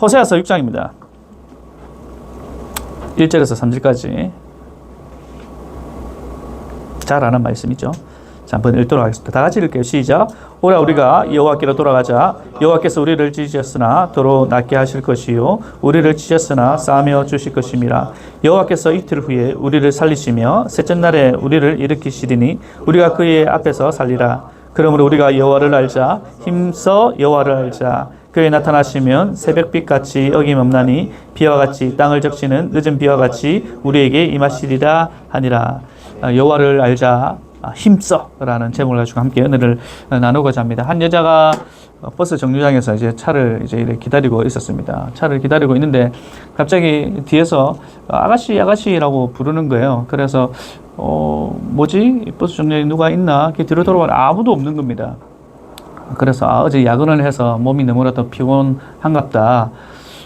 호세아서 6장입니다. 1절에서 3절까지 잘 아는 말씀이죠. 자, 한번 읽도록 하겠습니다. 다 같이 읽을게요. 시작. 오라 우리가 여호와께로 돌아가자. 여호와께서 우리를 찢으셨으나 도로 낫게 하실 것이요 우리를 찢으셨으나 싸며 주실 것임이라. 여호와께서 이틀 후에 우리를 살리시며 셋째 날에 우리를 일으키시리니 우리가 그의 앞에서 살리라. 그러므로 우리가 여호와를 알자. 힘써 여호와를 알자. 그에 나타나시면 새벽빛같이 어김없나니 비와 같이 땅을 적시는 늦은 비와 같이 우리에게 임하시리라 하니라. 여호와를 알자. 힘써라는 제목을 가지고 함께 은혜를 나누고자 합니다. 한 여자가 버스 정류장에서 이제 차를 이제 이렇게 기다리고 있었습니다. 차를 기다리고 있는데 갑자기 뒤에서 아가씨라고 부르는 거예요. 그래서 뭐지? 버스 정류장에 누가 있나? 뒤로 돌아보면 아무도 없는 겁니다. 그래서 어제 야근을 해서 몸이 너무나도 피곤한갑다.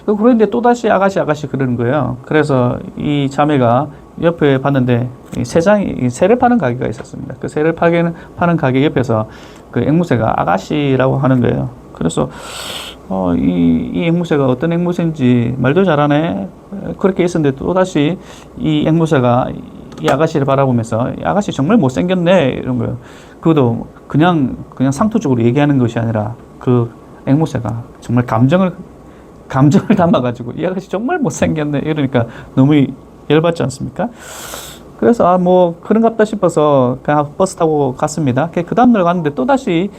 그런데 또다시 아가씨 그러는 거예요. 그래서 이 자매가 옆에 봤는데 새를 파는 가게가 있었습니다. 그 새를 파는 가게 옆에서 그 앵무새가 아가씨라고 하는 거예요. 그래서 이 앵무새가 어떤 앵무새인지 말도 잘하네. 그렇게 있었는데 또다시 이 앵무새가 이 아가씨를 바라보면서 이 아가씨 정말 못생겼네 이런 거예요. 그것도 그냥 상투적으로 얘기하는 것이 아니라 그 앵무새가 정말 감정을 담아가지고 이 아가씨 정말 못생겼네 이러니까 너무 열받지 않습니까? 그래서 뭐 그런갑다 싶어서 그냥 버스 타고 갔습니다. 그 다음날 갔는데 또다시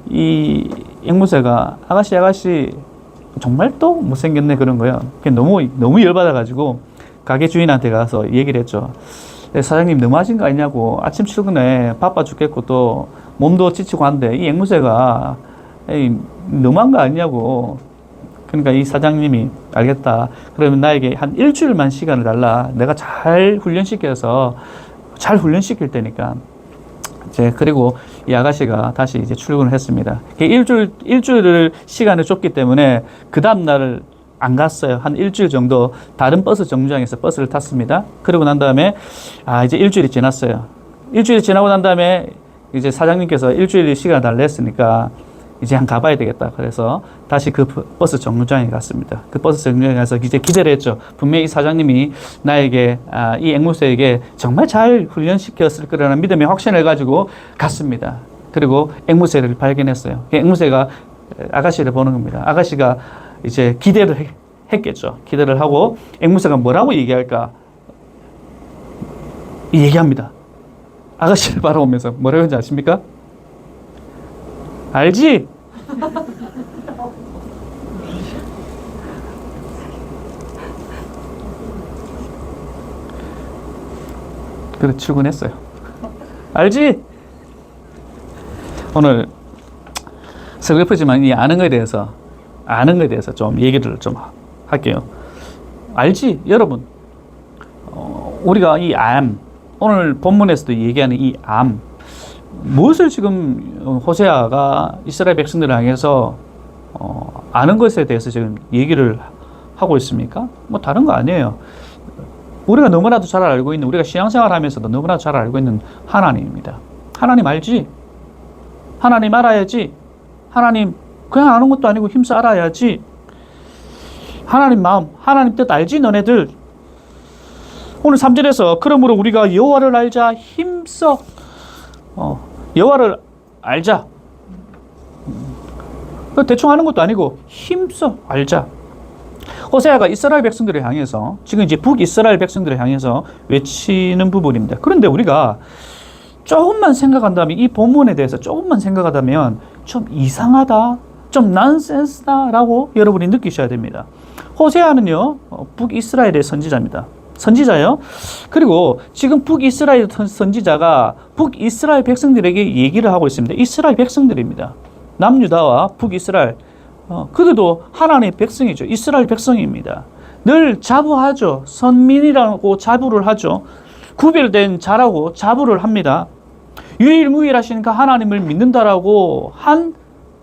이 앵무새가 아가씨 정말 또 못생겼네 그런 거예요. 너무 열받아가지고 가게 주인한테 가서 얘기를 했죠. 사장님 너무하신 거 아니냐고. 아침 출근에 바빠 죽겠고 또 몸도 지치고 한데 이 앵무새가 너무한 거 아니냐고. 그러니까 이 사장님이 알겠다. 그러면 나에게 한 일주일만 시간을 달라. 내가 잘 훈련시킬 테니까. 이제 그리고 이 아가씨가 다시 이제 출근을 했습니다. 일주일을 시간을 줬기 때문에 그 다음 날을 안 갔어요. 한 일주일 정도 다른 버스 정류장에서 버스를 탔습니다. 그러고 난 다음에 이제 일주일이 지났어요. 일주일이 지나고 난 다음에 이제 사장님께서 일주일 시간을 달라 했으니까 이제 한번 가봐야 되겠다. 그래서 다시 그 버스 정류장에 갔습니다. 그 버스 정류장에 가서 이제 기대를 했죠. 분명히 사장님이 나에게, 이 앵무새에게 정말 잘 훈련시켰을 거라는 믿음에 확신을 가지고 갔습니다. 그리고 앵무새를 발견했어요. 앵무새가 아가씨를 보는 겁니다. 아가씨가 이제 기대를 했겠죠. 기대를 하고 앵무새가 뭐라고 얘기할까? 얘기합니다. 아가씨를 바라보면서 뭐라고 하는지 아십니까? 알지? 그래 출근했어요. 알지? 오늘 슬프지만 이 아는 거에 대해서 좀 얘기를 좀 할게요. 알지? 여러분, 우리가 이 암, 오늘 본문에서도 얘기하는 이 암, 무엇을 지금 호세아가 이스라엘 백성들을 향해서 아는 것에 대해서 지금 얘기를 하고 있습니까? 뭐 다른 거 아니에요. 우리가 너무나도 잘 알고 있는, 우리가 신앙생활 하면서도 너무나도 잘 알고 있는 하나님입니다. 하나님 알지? 하나님 알아야지. 하나님 그냥 아는 것도 아니고 힘써 알아야지. 하나님 마음, 하나님 뜻 알지 너네들? 오늘 3절에서 그러므로 우리가 여호와를 알자 힘써 여호와를 알자. 대충 하는 것도 아니고 힘써 알자. 호세아가 이스라엘 백성들을 향해서 지금 이제 북이스라엘 백성들을 향해서 외치는 부분입니다. 그런데 우리가 조금만 생각한다면 이 본문에 대해서 조금만 생각하다면 좀 이상하다, 좀 난센스다라고 여러분이 느끼셔야 됩니다. 호세아는요 북이스라엘의 선지자입니다. 선지자예요. 그리고 지금 북이스라엘 선지자가 북이스라엘 백성들에게 얘기를 하고 있습니다. 이스라엘 백성들입니다. 남유다와 북이스라엘. 그들도 하나님의 백성이죠. 이스라엘 백성입니다. 늘 자부하죠. 선민이라고 자부를 하죠. 구별된 자라고 자부를 합니다. 유일무이하신 그 하나님을 믿는다라고 한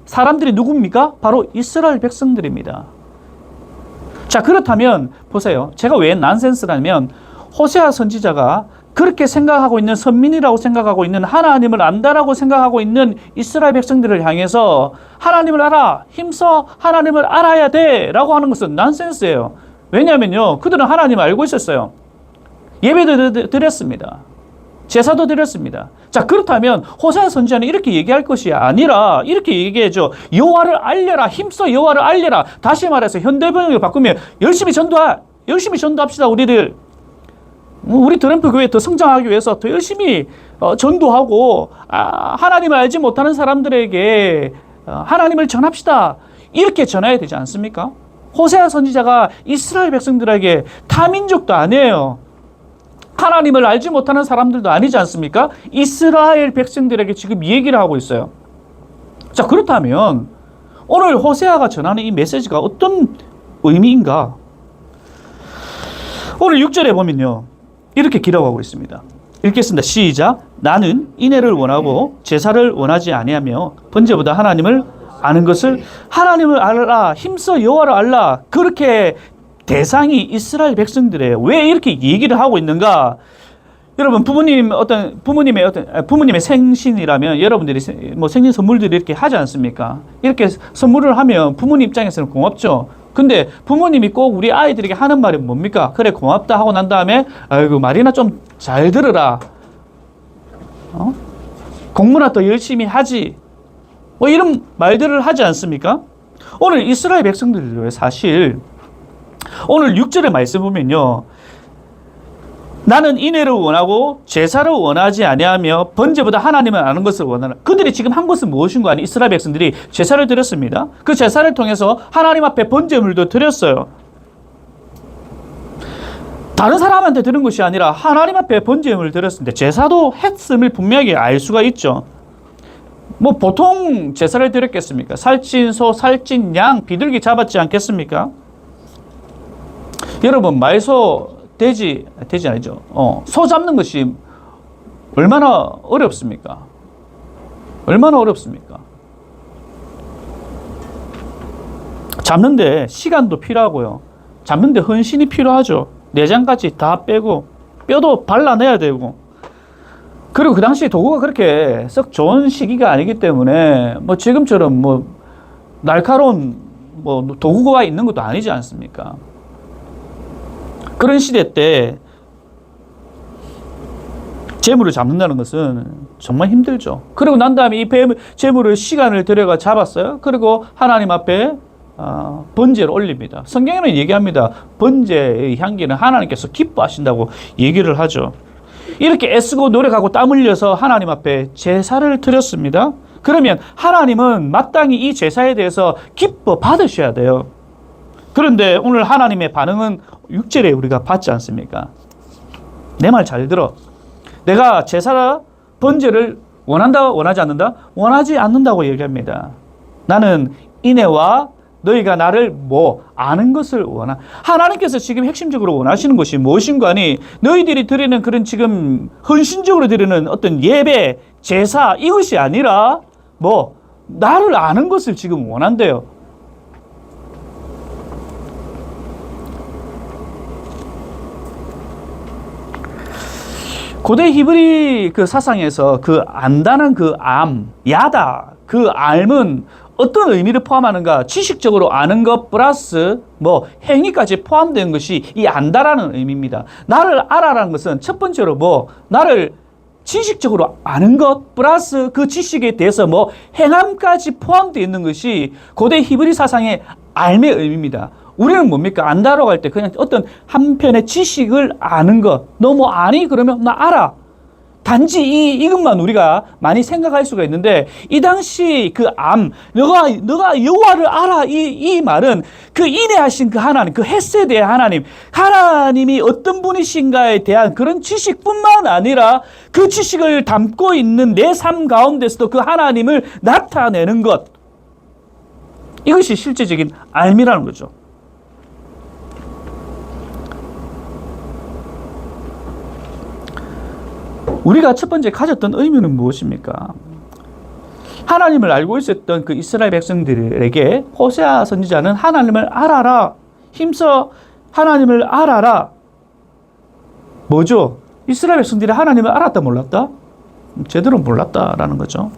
사람들이 누굽니까? 바로 이스라엘 백성들입니다. 자, 그렇다면 보세요. 제가 왜 난센스라면 호세아 선지자가 그렇게 생각하고 있는 선민이라고 생각하고 있는 하나님을 안다라고 생각하고 있는 이스라엘 백성들을 향해서 하나님을 알아, 힘써 하나님을 알아야 돼 라고 하는 것은 난센스예요. 왜냐하면요, 그들은 하나님을 알고 있었어요. 예배도 드렸습니다. 제사도 드렸습니다. 자, 그렇다면 호세아 선지자는 이렇게 얘기할 것이 아니라 이렇게 얘기해줘. 여호와를 알려라, 힘써 여호와를 알려라. 다시 말해서 현대번역을 바꾸면 열심히 전도합시다. 우리 트럼프 교회 더 성장하기 위해서 더 열심히 전도하고 하나님을 알지 못하는 사람들에게 하나님을 전합시다. 이렇게 전해야 되지 않습니까? 호세아 선지자가 이스라엘 백성들에게 타민족도 아니에요. 하나님을 알지 못하는 사람들도 아니지 않습니까? 이스라엘 백성들에게 지금 얘기를 하고 있어요. 자, 그렇다면 오늘 호세아가 전하는 이 메시지가 어떤 의미인가? 오늘 6절에 보면요, 이렇게 기록하고 있습니다. 읽겠습니다. 시작. 나는 인애를 원하고 제사를 원하지 아니하며 번제보다 하나님을 아는 것을 하나님을 알라, 힘써 여호와를 알라. 그렇게 대상이 이스라엘 백성들이에요. 왜 이렇게 얘기를 하고 있는가? 여러분, 부모님의 생신이라면 여러분들이 뭐 생신 선물들을 이렇게 하지 않습니까? 이렇게 선물을 하면 부모님 입장에서는 고맙죠. 근데 부모님이 꼭 우리 아이들에게 하는 말이 뭡니까? 그래, 고맙다 하고 난 다음에, 아이고, 말이나 좀 잘 들으라. 공부나 더 열심히 하지. 뭐 이런 말들을 하지 않습니까? 오늘 이스라엘 백성들이 사실 오늘 6절의 말씀 보면요, 나는 인애를 원하고 제사를 원하지 아니하며 번제보다 하나님을 아는 것을 원하는, 그들이 지금 한 것은 무엇인가 하니 이스라엘 백성들이 제사를 드렸습니다. 그 제사를 통해서 하나님 앞에 번제물도 드렸어요. 다른 사람한테 드린 것이 아니라 하나님 앞에 번제물을 드렸습니다. 제사도 했음을 분명히 알 수가 있죠. 뭐 보통 제사를 드렸겠습니까? 살찐 소, 살찐 양, 비둘기 잡았지 않겠습니까? 여러분, 말소, 돼지 아니죠. 소 잡는 것이 얼마나 어렵습니까? 얼마나 어렵습니까? 잡는데 시간도 필요하고요. 잡는데 헌신이 필요하죠. 내장까지 다 빼고 뼈도 발라내야 되고. 그리고 그 당시 도구가 그렇게 썩 좋은 시기가 아니기 때문에 뭐 지금처럼 뭐 날카로운 뭐 도구가 있는 것도 아니지 않습니까? 그런 시대 때 재물을 잡는다는 것은 정말 힘들죠. 그리고 난 다음에 이 재물을 시간을 들여가 잡았어요. 그리고 하나님 앞에 번제를 올립니다. 성경에는 얘기합니다. 번제의 향기는 하나님께서 기뻐하신다고 얘기를 하죠. 이렇게 애쓰고 노력하고 땀 흘려서 하나님 앞에 제사를 드렸습니다. 그러면 하나님은 마땅히 이 제사에 대해서 기뻐 받으셔야 돼요. 그런데 오늘 하나님의 반응은 6절에 우리가 봤지 않습니까? 내 말 잘 들어. 내가 제사라 번제를 원한다, 원하지 않는다? 원하지 않는다고 얘기합니다. 나는 인애와 너희가 나를 아는 것을 원하. 하나님께서 지금 핵심적으로 원하시는 것이 무엇인가 하니 너희들이 드리는 그런 지금 헌신적으로 드리는 어떤 예배, 제사 이것이 아니라 나를 아는 것을 지금 원한대요. 고대 히브리 그 사상에서 그 안다는 그 야다, 그 알은 어떤 의미를 포함하는가? 지식적으로 아는 것 플러스 행위까지 포함된 것이 이 안다라는 의미입니다. 나를 알아라는 것은 첫 번째로 나를 지식적으로 아는 것 플러스 그 지식에 대해서 행함까지 포함되어 있는 것이 고대 히브리 사상의 알의 의미입니다. 우리는 뭡니까? 안다라고 할 때 그냥 어떤 한편의 지식을 아는 것. 너 아니? 그러면 나 알아. 단지 이것만 우리가 많이 생각할 수가 있는데, 이 당시 그 너가 여호와를 알아. 이 말은 그 인애하신 그 하나님, 그 헤세드의 하나님, 하나님이 어떤 분이신가에 대한 그런 지식뿐만 아니라 그 지식을 담고 있는 내 삶 가운데서도 그 하나님을 나타내는 것. 이것이 실제적인 알미라는 거죠. 우리가 첫 번째 가졌던 의미는 무엇입니까? 하나님을 알고 있었던 그 이스라엘 백성들에게 호세아 선지자는 하나님을 알아라. 힘써 하나님을 알아라. 뭐죠? 이스라엘 백성들이 하나님을 알았다 몰랐다? 제대로 몰랐다라는 거죠.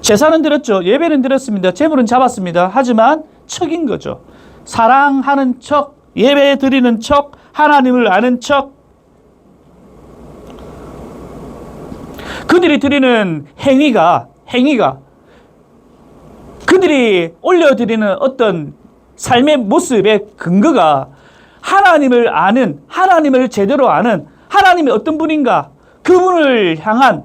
제사는 드렸죠. 예배는 드렸습니다. 제물은 잡았습니다. 하지만 척인 거죠. 사랑하는 척, 예배 드리는 척, 하나님을 아는 척. 그들이 드리는 행위가 그들이 올려드리는 어떤 삶의 모습의 근거가 하나님을 아는, 하나님을 제대로 아는, 하나님이 어떤 분인가, 그분을 향한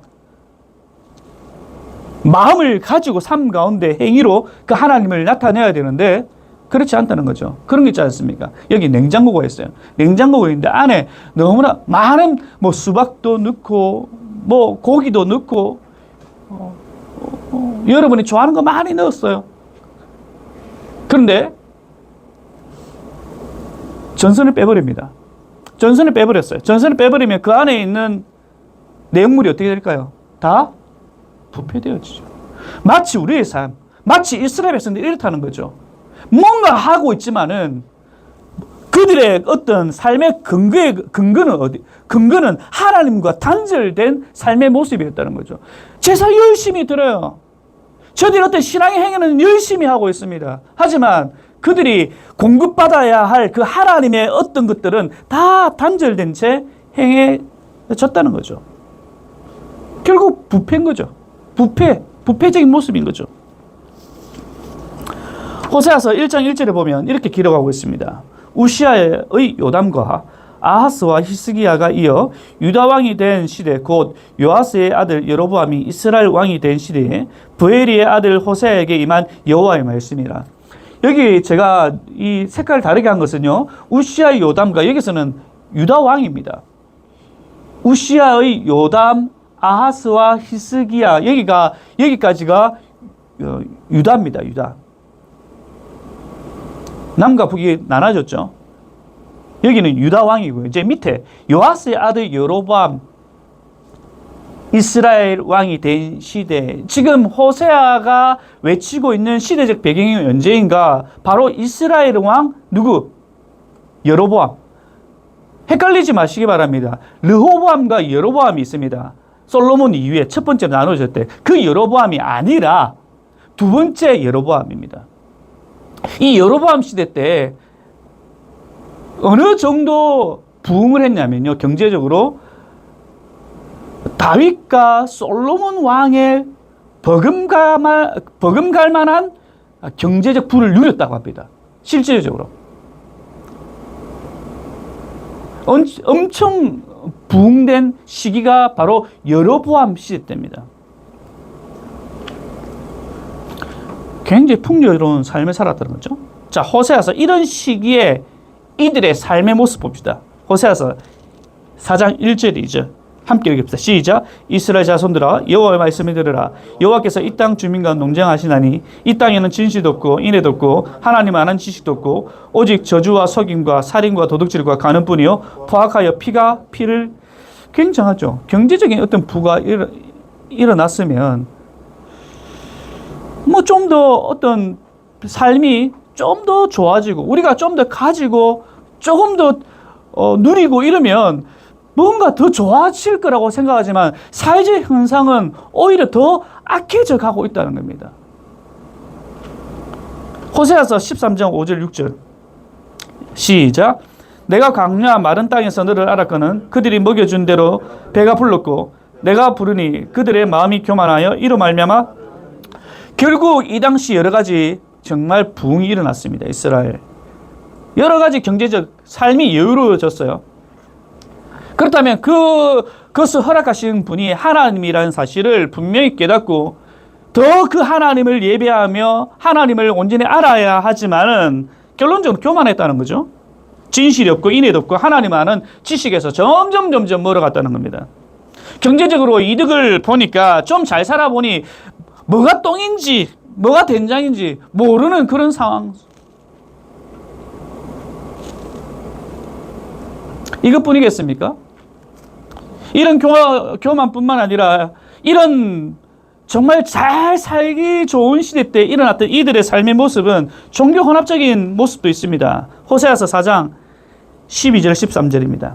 마음을 가지고 삶 가운데 행위로 그 하나님을 나타내야 되는데 그렇지 않다는 거죠. 그런 게 있지 않습니까? 여기 냉장고가 있어요. 냉장고가 있는데 안에 너무나 많은 뭐 수박도 넣고 뭐 고기도 넣고 여러분이 좋아하는 거 많이 넣었어요. 그런데 전선을 빼버립니다. 전선을 빼버렸어요. 전선을 빼버리면 그 안에 있는 내용물이 어떻게 될까요? 다 부패되어지죠. 마치 우리의 삶, 마치 이스라엘 백성들이 이렇다는 거죠. 뭔가 하고 있지만은 그들의 어떤 삶의 근거는 어디? 근거는 하나님과 단절된 삶의 모습이었다는 거죠. 제사 열심히 드려요. 저들이 어떤 신앙의 행위는 열심히 하고 있습니다. 하지만 그들이 공급받아야 할 그 하나님의 어떤 것들은 다 단절된 채 행해졌다는 거죠. 결국 부패인 거죠. 부패적인 모습인 거죠. 호세아서 1장 1절에 보면 이렇게 기록하고 있습니다. 우시아의 요담과 아하스와 히스기야가 이어 유다 왕이 된 시대, 곧 요아스의 아들 여로보암이 이스라엘 왕이 된 시대에 브에리의 아들 호세아에게 임한 여호와의 말씀이라. 여기 제가 이 색깔을 다르게 한 것은요, 우시아의 요담과 여기서는 유다 왕입니다. 우시아의 요담, 아하스와 히스기야, 여기까지가 유다입니다. 유다. 남과 북이 나눠졌죠. 여기는 유다 왕이고요. 이제 밑에 요아스의 아들 여로보암, 이스라엘 왕이 된 시대. 지금 호세아가 외치고 있는 시대적 배경이 언제인가? 바로 이스라엘 왕 누구? 여로보암. 헷갈리지 마시기 바랍니다. 르호보암과 여로보암이 있습니다. 솔로몬 이후에 첫 번째 나눠질 때 그 여로보암이 아니라 두 번째 여로보암입니다. 이 여로보암 시대 때 어느 정도 부흥을 했냐면요, 경제적으로 다윗과 솔로몬 왕의 버금갈 만한 경제적 부를 누렸다고 합니다. 실질적으로 엄청 부흥된 시기가 바로 여로보암 시대 때입니다. 굉장히 풍요로운 삶을 살았다는 거죠. 자, 호세아서 이런 시기에 이들의 삶의 모습 봅시다. 호세아서 4장 1절이죠. 함께 읽읍시다. 시작. 이스라엘 자손들아, 여호와의 말씀을 들으라. 여호와께서 이 땅 주민과 농장하시나니 이 땅에는 진실도 없고 인애도 없고 하나님 아는 지식도 없고 오직 저주와 속임과 살인과 도둑질과 간음뿐이요 포악하여 피를. 굉장하죠. 경제적인 어떤 부가 일어났으면 뭐 좀 더 어떤 삶이 좀 더 좋아지고 우리가 좀 더 가지고 조금 더 누리고 이러면 뭔가 더 좋아질 거라고 생각하지만 사회적 현상은 오히려 더 악해져 가고 있다는 겁니다. 호세아서 13장 5절 6절 시작. 내가 강류한 마른 땅에서 너를 알았거늘 그들이 먹여준 대로 배가 불렀고 내가 부르니 그들의 마음이 교만하여 이로 말미암아. 결국 이 당시 여러 가지 정말 부흥이 일어났습니다. 이스라엘 여러 가지 경제적 삶이 여유로워졌어요. 그렇다면 그것을 허락하신 분이 하나님이라는 사실을 분명히 깨닫고 더 그 하나님을 예배하며 하나님을 온전히 알아야 하지만은 결론적으로 교만했다는 거죠. 진실이 없고 인애도 없고 하나님 아는 지식에서 점점 멀어갔다는 겁니다. 경제적으로 이득을 보니까 좀 잘 살아보니 뭐가 똥인지 뭐가 된장인지 모르는 그런 상황. 이것뿐이겠습니까? 이런 교만뿐만 아니라 이런 정말 잘 살기 좋은 시대 때 일어났던 이들의 삶의 모습은 종교 혼합적인 모습도 있습니다. 호세아서 4장 12절 13절입니다.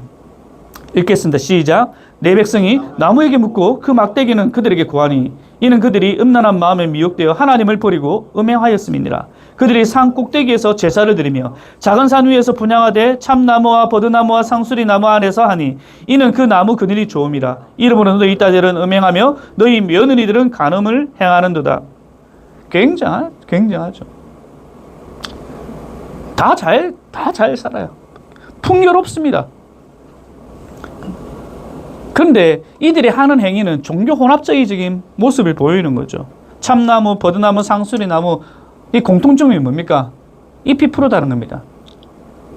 읽겠습니다. 시작. 내 백성이 나무에게 묻고 그 막대기는 그들에게 구하니 이는 그들이 음란한 마음에 미혹되어 하나님을 버리고 음행하였음이니라. 그들이 산 꼭대기에서 제사를 드리며 작은 산 위에서 분향하되 참나무와 버드나무와 상수리나무 안에서 하니 이는 그 나무 그늘이 좋음이라. 이러므로 너희 딸들은 음행하며 너희 며느리들은 간음을 행하는도다. 굉장하죠. 다 잘 살아요. 풍요롭습니다. 그런데 이들이 하는 행위는 종교 혼합주의적인 모습을 보이는 거죠. 참나무, 버드나무, 상수리나무, 이 공통점이 뭡니까? 잎이 푸르다는 겁니다.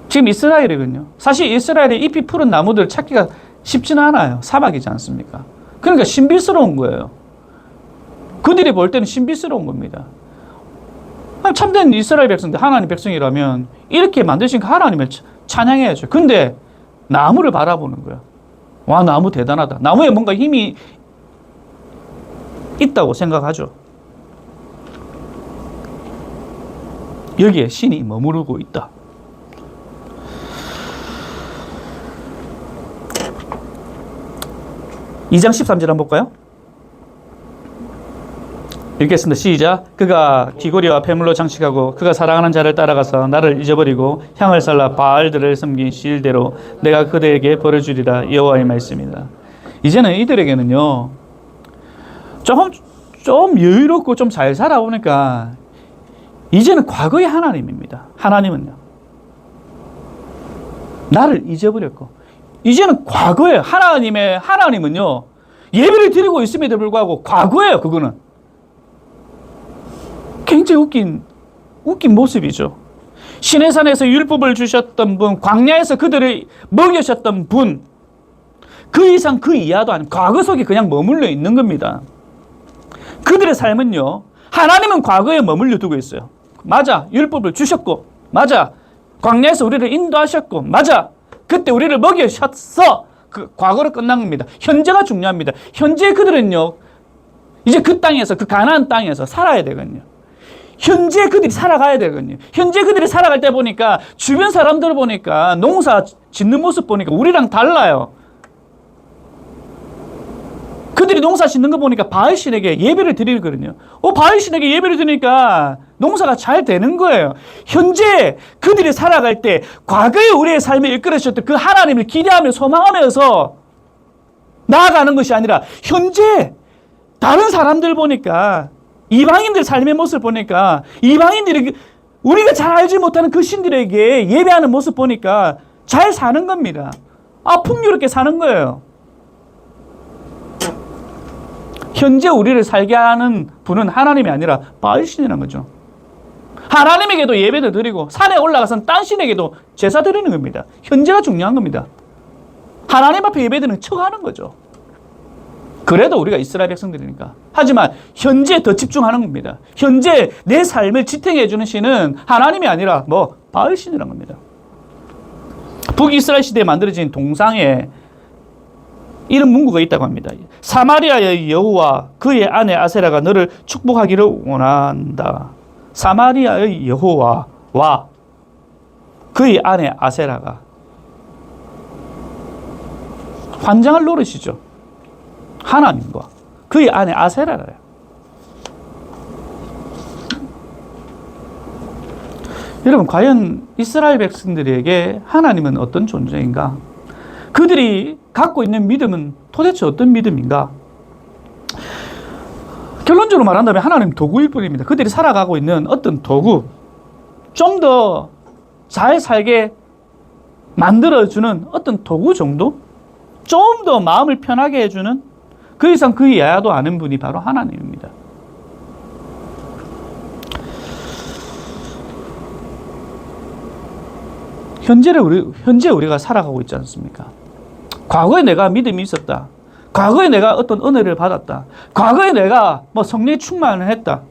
지금 이스라엘이거든요. 사실 이스라엘의 잎이 푸른 나무들 찾기가 쉽지는 않아요. 사막이지 않습니까? 그러니까 신비스러운 거예요. 그들이 볼 때는 신비스러운 겁니다. 참된 이스라엘 백성들, 하나님 백성이라면 이렇게 만드신 그 하나님을 찬양해야죠. 근데 나무를 바라보는 거예요. 와, 나무 대단하다. 나무에 뭔가 힘이 있다고 생각하죠. 여기에 신이 머무르고 있다. (2장 13절) 한번 볼까요? 읽겠습니다. 시작. 그가 귀고리와 폐물로 장식하고 그가 사랑하는 자를 따라가서 나를 잊어버리고 향을 살라 바알들을 섬긴 시일대로 내가 그들에게 벌을 주리라. 여호와의 말씀이다. 이제는 이들에게는요 좀 여유롭고 좀 잘 살아오니까 이제는 과거의 하나님입니다. 하나님은요 나를 잊어버렸고 이제는 과거에 하나님은요 예배를 드리고 있음에도 불구하고 과거예요. 그거는 굉장히 웃긴 모습이죠. 시내산에서 율법을 주셨던 분, 광야에서 그들을 먹이셨던 분, 그 이상 그 이하도 아닌 과거 속에 그냥 머물러 있는 겁니다. 그들의 삶은요 하나님은 과거에 머물러 두고 있어요. 맞아, 율법을 주셨고, 맞아, 광야에서 우리를 인도하셨고, 맞아, 그때 우리를 먹이셨어. 그 과거로 끝난 겁니다. 현재가 중요합니다. 현재 그들은요 이제 그 땅에서, 그 가나안 땅에서 살아야 되거든요. 현재 그들이 살아가야 되거든요. 현재 그들이 살아갈 때 보니까 주변 사람들 보니까 농사 짓는 모습 보니까 우리랑 달라요. 그들이 농사 짓는 거 보니까 바알신에게 예배를 드리거든요. 바알신에게 예배를 드리니까 농사가 잘 되는 거예요. 현재 그들이 살아갈 때 과거에 우리의 삶을 이끌으셨던 그 하나님을 기대하며 소망하면서 나아가는 것이 아니라 현재 다른 사람들 보니까 이방인들 삶의 모습을 보니까 이방인들이 우리가 잘 알지 못하는 그 신들에게 예배하는 모습 보니까 잘 사는 겁니다. 풍요롭게 사는 거예요. 현재 우리를 살게 하는 분은 하나님이 아니라 바알신이라는 거죠. 하나님에게도 예배도 드리고 산에 올라가서 딴 신에게도 제사 드리는 겁니다. 현재가 중요한 겁니다. 하나님 앞에 예배드리는 척 하는 거죠. 그래도 우리가 이스라엘 백성들이니까. 하지만 현재에 더 집중하는 겁니다. 현재 내 삶을 지탱해 주는 신은 하나님이 아니라 바알신이라는 겁니다. 북이스라엘 시대에 만들어진 동상에 이런 문구가 있다고 합니다. 사마리아의 여호와 그의 아내 아세라가 너를 축복하기를 원한다. 사마리아의 여호와와 그의 아내 아세라가 환장할 노릇이죠. 하나님과 그의 아내 아세라래요. 여러분, 과연 이스라엘 백성들에게 하나님은 어떤 존재인가? 그들이 갖고 있는 믿음은 도대체 어떤 믿음인가? 결론적으로 말한다면 하나님 도구일 뿐입니다. 그들이 살아가고 있는 어떤 도구, 좀 더 잘 살게 만들어주는 어떤 도구 정도? 좀 더 마음을 편하게 해주는 그 이상 그 이하도 아는 분이 바로 하나님입니다. 현재 우리가 살아가고 있지 않습니까? 과거에 내가 믿음이 있었다. 과거에 내가 어떤 은혜를 받았다. 과거에 내가 성령의 충만을 했다.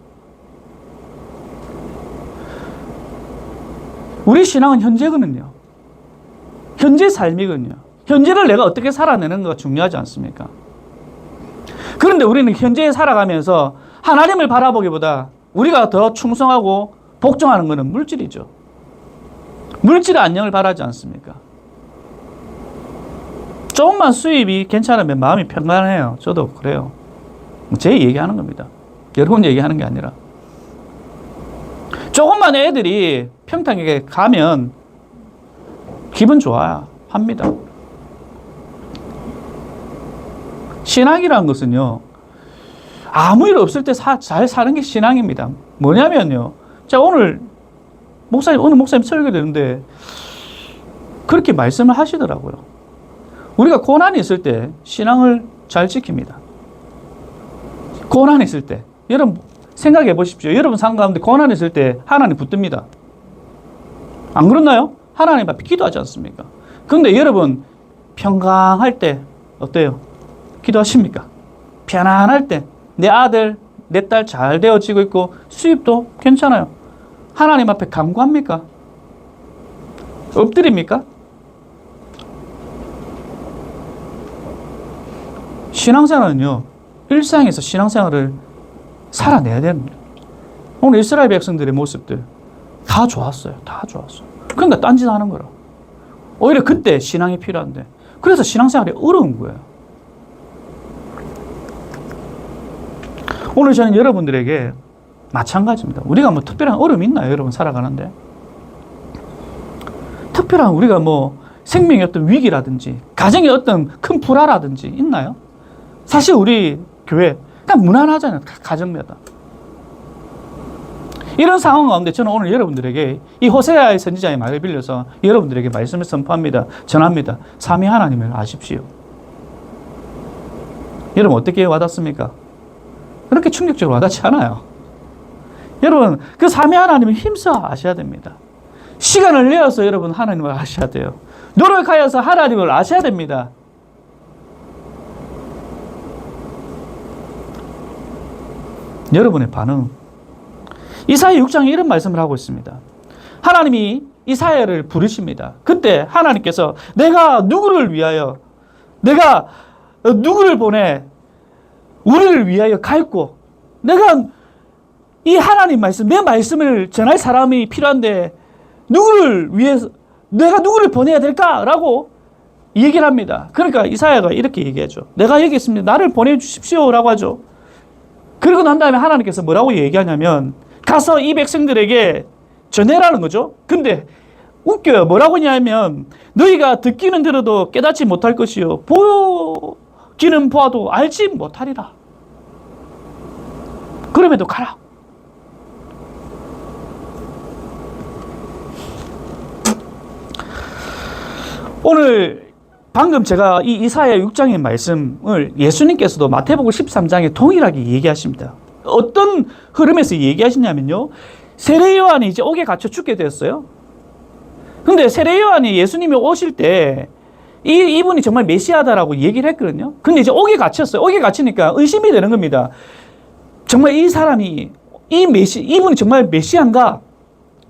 우리 신앙은 현재거든요. 현재 삶이거든요. 현재를 내가 어떻게 살아내는가 중요하지 않습니까? 그런데 우리는 현재에 살아가면서 하나님을 바라보기보다 우리가 더 충성하고 복종하는 것은 물질이죠. 물질의 안녕을 바라지 않습니까? 조금만 수입이 괜찮으면 마음이 평안해요. 저도 그래요. 제 얘기하는 겁니다. 여러분 얘기하는 게 아니라. 조금만 애들이 평탄하게 가면 기분 좋아야 합니다. 신앙이라는 것은요, 아무 일 없을 때 잘 사는 게 신앙입니다. 뭐냐면요, 제가 오늘 목사님 설교 되는데 그렇게 말씀을 하시더라고요. 우리가 고난이 있을 때 신앙을 잘 지킵니다. 고난이 있을 때. 여러분 생각해 보십시오. 여러분 삶 가운데 고난이 있을 때 하나님 붙듭니다. 안 그렇나요? 하나님 앞에 기도하지 않습니까? 그런데 여러분 평강할 때 어때요? 기도하십니까? 편안할 때 내 아들, 내 딸 잘 되어지고 있고 수입도 괜찮아요. 하나님 앞에 간구합니까? 엎드립니까? 신앙생활은요, 일상에서 신앙생활을 살아내야 됩니다. 오늘 이스라엘 백성들의 모습들 다 좋았어요. 다 좋았어요. 그러니까 딴짓 하는 거라. 오히려 그때 신앙이 필요한데, 그래서 신앙생활이 어려운 거예요. 오늘 저는 여러분들에게 마찬가지입니다. 우리가 뭐 특별한 어려움이 있나요? 여러분 살아가는데. 특별한 우리가 뭐 생명의 어떤 위기라든지 가정의 어떤 큰 불화라든지 있나요? 사실 우리 교회 그냥 무난하잖아요. 가정마다. 이런 상황 가운데 저는 오늘 여러분들에게 이 호세아의 선지자의 말을 빌려서 여러분들에게 말씀을 선포합니다. 전합니다. 삼위 하나님을 아십시오. 여러분 어떻게 와닿습니까? 그렇게 충격적으로 와닿지 않아요. 여러분 그 삼위 하나님을 힘써 아셔야 됩니다. 시간을 내어서 여러분 하나님을 아셔야 돼요. 노력하여서 하나님을 아셔야 됩니다. 여러분의 반응. 이사야 6장에 이런 말씀을 하고 있습니다. 하나님이 이사야를 부르십니다. 그때 하나님께서 내가 누구를 위하여, 내가 누구를 보내 우리를 위하여 갈고, 내가 이 하나님 말씀, 내 말씀을 전할 사람이 필요한데 누구를 위해서, 내가 누구를 보내야 될까라고 얘기를 합니다. 그러니까 이사야가 이렇게 얘기하죠. 내가 여기 있습니다. 나를 보내주십시오라고 하죠. 그리고 난 다음에 하나님께서 뭐라고 얘기하냐면 가서 이 백성들에게 전해라는 거죠. 근데 웃겨요. 뭐라고 하냐면 너희가 듣기는 들어도 깨닫지 못할 것이요 보기는 보아도 알지 못하리라. 그럼에도 가라. 오늘 방금 제가 이 이사야 6장의 말씀을 예수님께서도 마태복음 13장에 동일하게 얘기하십니다. 어떤 흐름에서 얘기하시냐면요. 세례 요한이 이제 옥에 갇혀 죽게 되었어요. 근데 세례 요한이 예수님이 오실 때 이분이 정말 메시아다라고 얘기를 했거든요. 근데 이제 옥에 갇혔어요. 옥에 갇히니까 의심이 되는 겁니다. 정말 이 사람이 이분이 정말 메시아인가?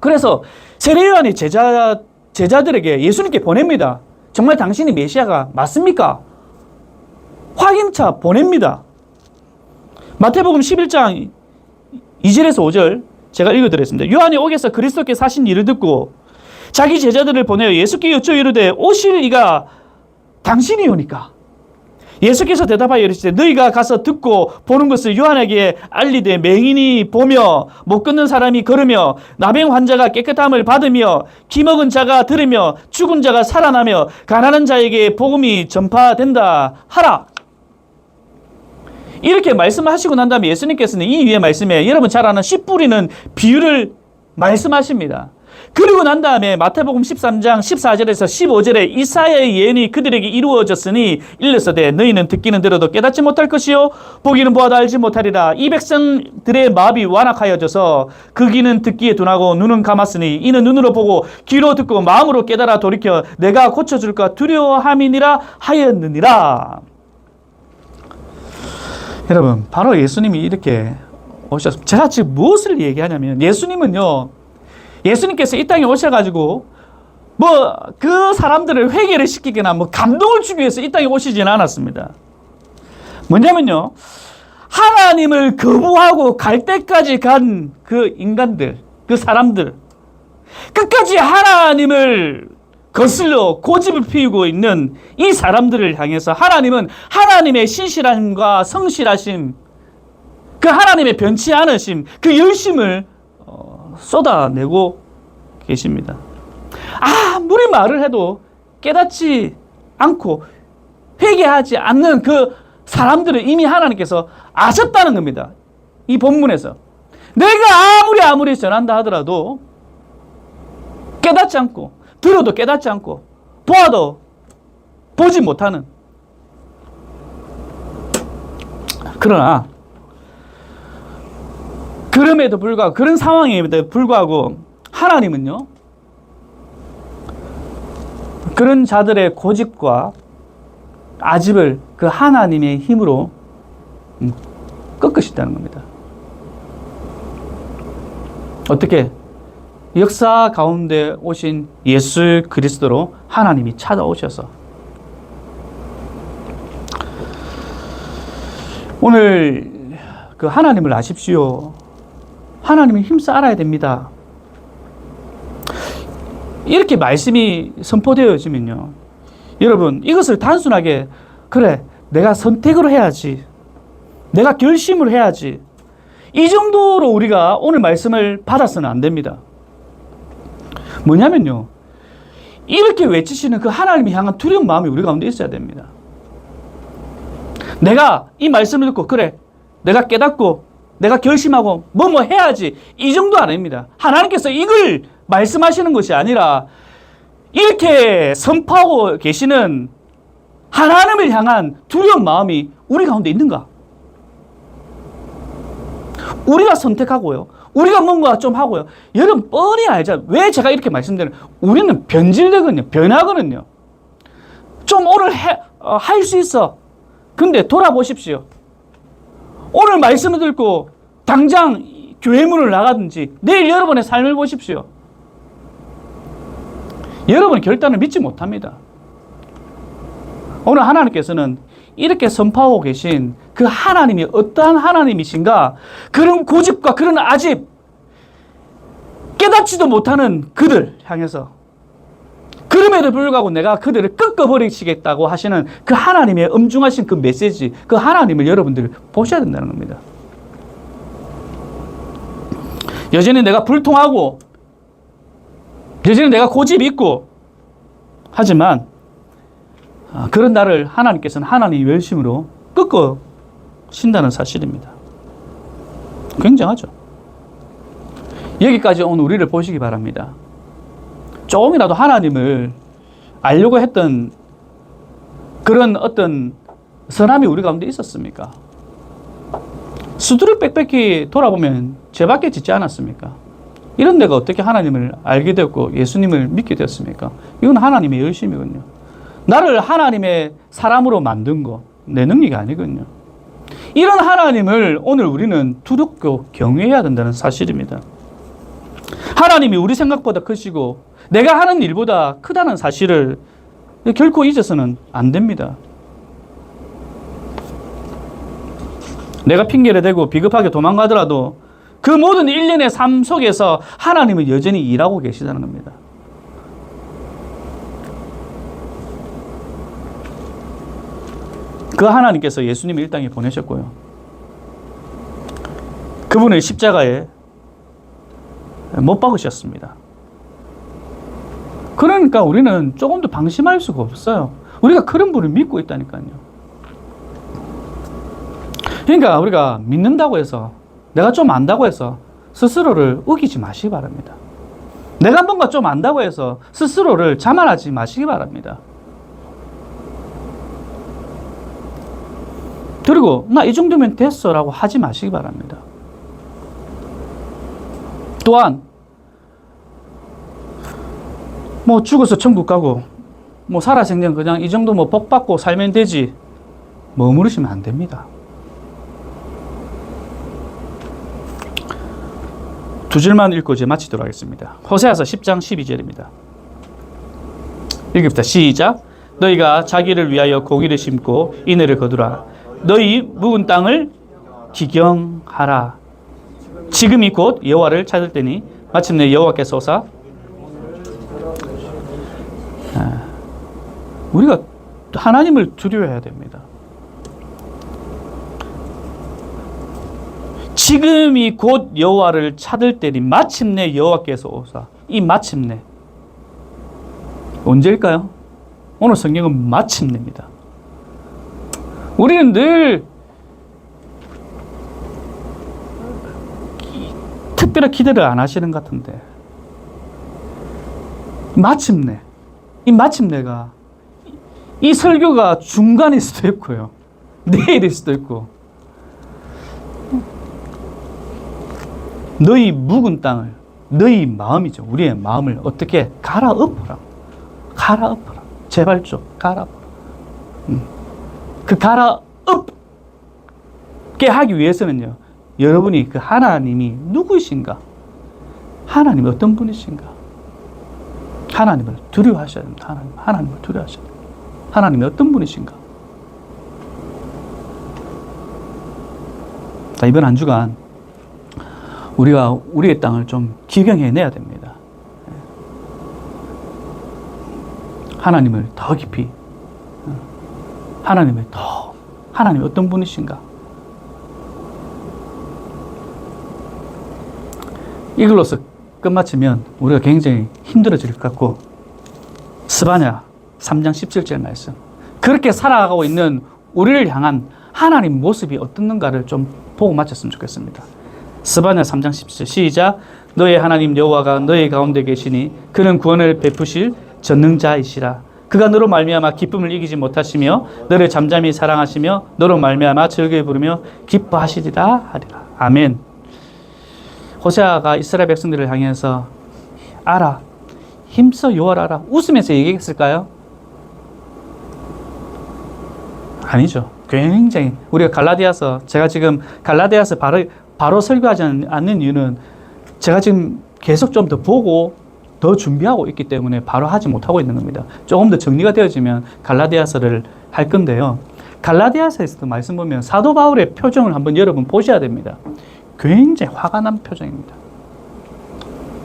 그래서 세례 요한이 제자들에게 예수님께 보냅니다. 정말 당신이 메시아가 맞습니까? 확인차 보냅니다. 마태복음 11장 2절에서 5절 제가 읽어드렸습니다. 요한이 옥에서 그리스도께 사신 일을 듣고 자기 제자들을 보내어 예수께 여쭈어 이르되 오실 이가 당신이오니까. 예수께서 대답하여 이르시되 너희가 가서 듣고 보는 것을 요한에게 알리되 맹인이 보며 못 걷는 사람이 걸으며 나병 환자가 깨끗함을 받으며 기먹은 자가 들으며 죽은 자가 살아나며 가난한 자에게 복음이 전파된다 하라. 이렇게 말씀하시고 난 다음에 예수님께서는 이 위의 말씀에 여러분 잘 아는 씨 뿌리는 비유를 말씀하십니다. 그리고 난 다음에 마태복음 13장 14절에서 15절에 이사야의 예언이 그들에게 이루어졌으니 일렀으되 너희는 듣기는 들어도 깨닫지 못할 것이요 보기는 보아도 알지 못하리라. 이 백성들의 마음이 완악하여져서 그 귀는 듣기에 둔하고 눈은 감았으니 이는 눈으로 보고 귀로 듣고 마음으로 깨달아 돌이켜 내가 고쳐줄까 두려워함이니라 하였느니라. 여러분 바로 예수님이 이렇게 오셨습니다. 제가 지금 무엇을 얘기하냐면 예수님께서 이 땅에 오셔가지고 그 사람들을 회개를 시키거나 감동을 주기 위해서 이 땅에 오시지는 않았습니다. 뭐냐면요, 하나님을 거부하고 갈 때까지 간 그 인간들, 그 사람들, 끝까지 하나님을 거슬러 고집을 피우고 있는 이 사람들을 향해서 하나님은 하나님의 신실함과 성실하심, 그 하나님의 변치 않으심, 그 열심을 쏟아내고 계십니다. 아무리 말을 해도 깨닫지 않고 회개하지 않는 그 사람들을 이미 하나님께서 아셨다는 겁니다. 이 본문에서. 내가 아무리 전한다 하더라도 깨닫지 않고, 들어도 깨닫지 않고, 보아도 보지 못하는. 그러나 그럼에도 불구하고, 그런 상황에도 불구하고 하나님은요, 그런 자들의 고집과 아집을 그 하나님의 힘으로 꺾으신다는 겁니다. 어떻게? 역사 가운데 오신 예수 그리스도로 하나님이 찾아오셔서 오늘 그 하나님을 아십시오. 하나님을 힘써 알아야 됩니다. 이렇게 말씀이 선포되어지면요, 여러분 이것을 단순하게 그래 내가 선택으로 해야지, 내가 결심을 해야지, 이 정도로 우리가 오늘 말씀을 받아서는 안 됩니다. 뭐냐면요, 이렇게 외치시는 그 하나님을 향한 두려운 마음이 우리 가운데 있어야 됩니다. 내가 이 말씀을 듣고 그래 내가 깨닫고 내가 결심하고 뭐 해야지, 이 정도 아닙니다. 하나님께서 이걸 말씀하시는 것이 아니라 이렇게 선포하고 계시는 하나님을 향한 두려운 마음이 우리 가운데 있는가? 우리가 선택하고요, 우리가 뭔가 좀 하고요. 여러분 뻔히 알죠. 왜 제가 이렇게 말씀드리는, 우리는 변질되거든요. 변하거든요. 좀 오늘 할 수 있어. 근데 돌아보십시오. 오늘 말씀을 듣고 당장 교회 문을 나가든지 내일 여러분의 삶을 보십시오. 여러분의 결단을 믿지 못합니다. 오늘 하나님께서는 이렇게 선포하고 계신 그 하나님이 어떠한 하나님이신가, 그런 고집과 그런 아집, 깨닫지도 못하는 그들 향해서 그럼에도 불구하고 내가 그들을 꺾어버리시겠다고 하시는 그 하나님의 엄중하신 그 메시지, 그 하나님을 여러분들 보셔야 된다는 겁니다. 여전히 내가 불통하고 여전히 내가 고집이 있고 하지만 그런 나를 하나님께서는 하나님의 열심으로 꺾으신다는 사실입니다. 굉장하죠. 여기까지 온 우리를 보시기 바랍니다. 조금이라도 하나님을 알려고 했던 그런 어떤 선함이 우리 가운데 있었습니까? 수두룩 빽빽히 돌아보면 죄밖에 짓지 않았습니까? 이런 데가 어떻게 하나님을 알게 되었고 예수님을 믿게 되었습니까? 이건 하나님의 열심이거든요. 나를 하나님의 사람으로 만든 거 내 능력이 아니거든요. 이런 하나님을 오늘 우리는 두렵고 경외해야 된다는 사실입니다. 하나님이 우리 생각보다 크시고 내가 하는 일보다 크다는 사실을 결코 잊어서는 안 됩니다. 내가 핑계를 대고 비겁하게 도망가더라도 그 모든 일련의 삶 속에서 하나님은 여전히 일하고 계시다는 겁니다. 그 하나님께서 예수님을 이 땅에 보내셨고요, 그분을 십자가에 못 박으셨습니다. 그러니까 우리는 조금도 방심할 수가 없어요. 우리가 그런 분을 믿고 있다니까요. 그러니까 우리가 믿는다고 해서, 내가 좀 안다고 해서 스스로를 우기지 마시기 바랍니다. 내가 뭔가 좀 안다고 해서 스스로를 자만하지 마시기 바랍니다. 그리고 나 이 정도면 됐어 라고 하지 마시기 바랍니다. 또한 뭐 죽어서 천국 가고 뭐 살아생전 그냥 이 정도 뭐 복 받고 살면 되지 머무르시면 안 됩니다. 두 줄만 읽고 이제 마치도록 하겠습니다. 호세아서 10장 12절입니다. 읽읍시다. 시작. 너희가 자기를 위하여 고기를 심고 인해를 거두라. 너희 묵은 땅을 기경하라. 지금이 곧 여호와를 찾을 때니 마침내 여호와께서 오사 우리가 하나님을 두려워해야 됩니다. 지금이 곧 여호와를 찾을 때니 마침내 여호와께서 오사. 이 마침내 언제일까요? 오늘 성경은 마침내입니다. 우리는 늘 특별한 기대를 안 하시는 것 같은데 마침내, 이 마침내가 이 설교가 중간일 수도 있고요, 내일일 수도 있고, 너희 묵은 땅을, 너희 마음이죠, 우리의 마음을 어떻게 갈아엎어라. 갈아엎어라. 제발 좀 갈아엎어라. 그 갈아엎게 하기 위해서는요, 여러분이 그 하나님이 누구이신가, 하나님이 어떤 분이신가, 하나님을 두려워하셔야 됩니다. 하나님을 두려워하셔야 됩니다. 하나님이 어떤 분이신가. 자, 이번 한 주간 우리가 우리의 땅을 좀 기경해내야 됩니다. 하나님을 더 깊이, 하나님이 어떤 분이신가. 이걸로서 끝마치면 우리가 굉장히 힘들어질 것 같고, 스바냐 3장 17절 말씀, 그렇게 살아가고 있는 우리를 향한 하나님 모습이 어떻는가를 좀 보고 마쳤으면 좋겠습니다. 스바냐 3장 17절 시작. 너의 하나님 여호와가 너희 가운데 계시니 그는 구원을 베푸실 전능자이시라. 그가 너로 말미암아 기쁨을 이기지 못하시며 너를 잠잠히 사랑하시며 너로 말미암아 즐거이 부르며 기뻐하시리라 하리라. 아멘. 호세아가 이스라엘 백성들을 향해서 알아, 힘써 여호와를 알아, 웃으면서 얘기했을까요? 아니죠. 굉장히 우리가 갈라디아서, 제가 지금 갈라디아서 바로 설교하지 않는 이유는 제가 지금 계속 좀 더 보고 더 준비하고 있기 때문에 바로 하지 못하고 있는 겁니다. 조금 더 정리가 되어지면 갈라디아서를 할 건데요. 갈라디아서에서도 말씀 보면 사도 바울의 표정을 한번 여러분 보셔야 됩니다. 굉장히 화가 난 표정입니다.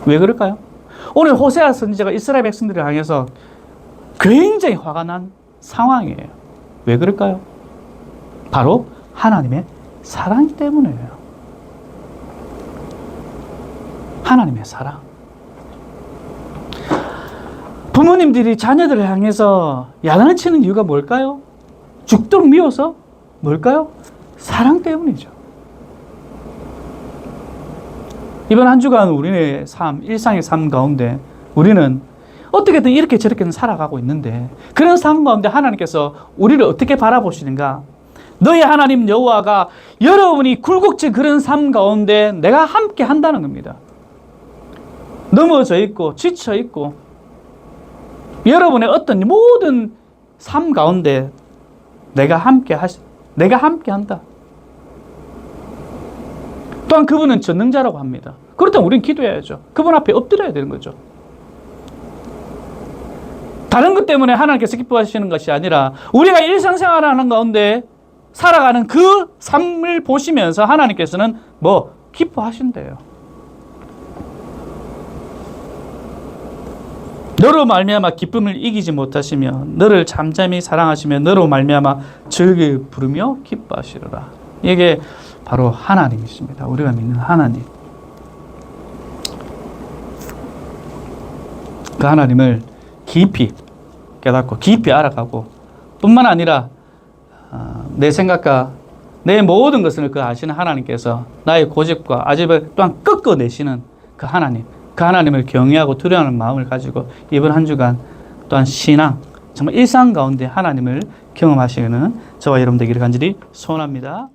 왜 그럴까요? 오늘 호세아 선지자가 이스라엘 백성들을 향해서 굉장히 화가 난 상황이에요. 왜 그럴까요? 바로 하나님의 사랑 때문이에요. 하나님의 사랑. 부모님들이 자녀들을 향해서 야단을 치는 이유가 뭘까요? 죽도록 미워서? 뭘까요? 사랑 때문이죠. 이번 한 주간 우리의 삶, 일상의 삶 가운데 우리는 어떻게든 이렇게 저렇게는 살아가고 있는데, 그런 삶 가운데 하나님께서 우리를 어떻게 바라보시는가? 너의 하나님 여호와가 여러분이 굴곡진 그런 삶 가운데 내가 함께 한다는 겁니다. 넘어져 있고 지쳐 있고 여러분의 어떤 모든 삶 가운데 내가 함께 한다. 또한 그분은 전능자라고 합니다. 그렇다면 우리는 기도해야죠. 그분 앞에 엎드려야 되는 거죠. 다른 것 때문에 하나님께서 기뻐하시는 것이 아니라 우리가 일상생활하는 가운데 살아가는 그 삶을 보시면서 하나님께서는 기뻐하신대요. 너로 말미암아 기쁨을 이기지 못하시며 너를 잠잠히 사랑하시며 너로 말미암아 즐거이 부르며 기뻐하시리라. 이게 바로 하나님이십니다. 우리가 믿는 하나님. 그 하나님을 깊이 깨닫고 깊이 알아가고, 뿐만 아니라 내 생각과 내 모든 것을 그 아시는 하나님께서 나의 고집과 아집을 또한 꺾어내시는 그 하나님, 그 하나님을 경외하고 두려워하는 마음을 가지고 이번 한 주간 또한 신앙, 정말 일상 가운데 하나님을 경험하시는 저와 여러분 되기를 간절히 소원합니다.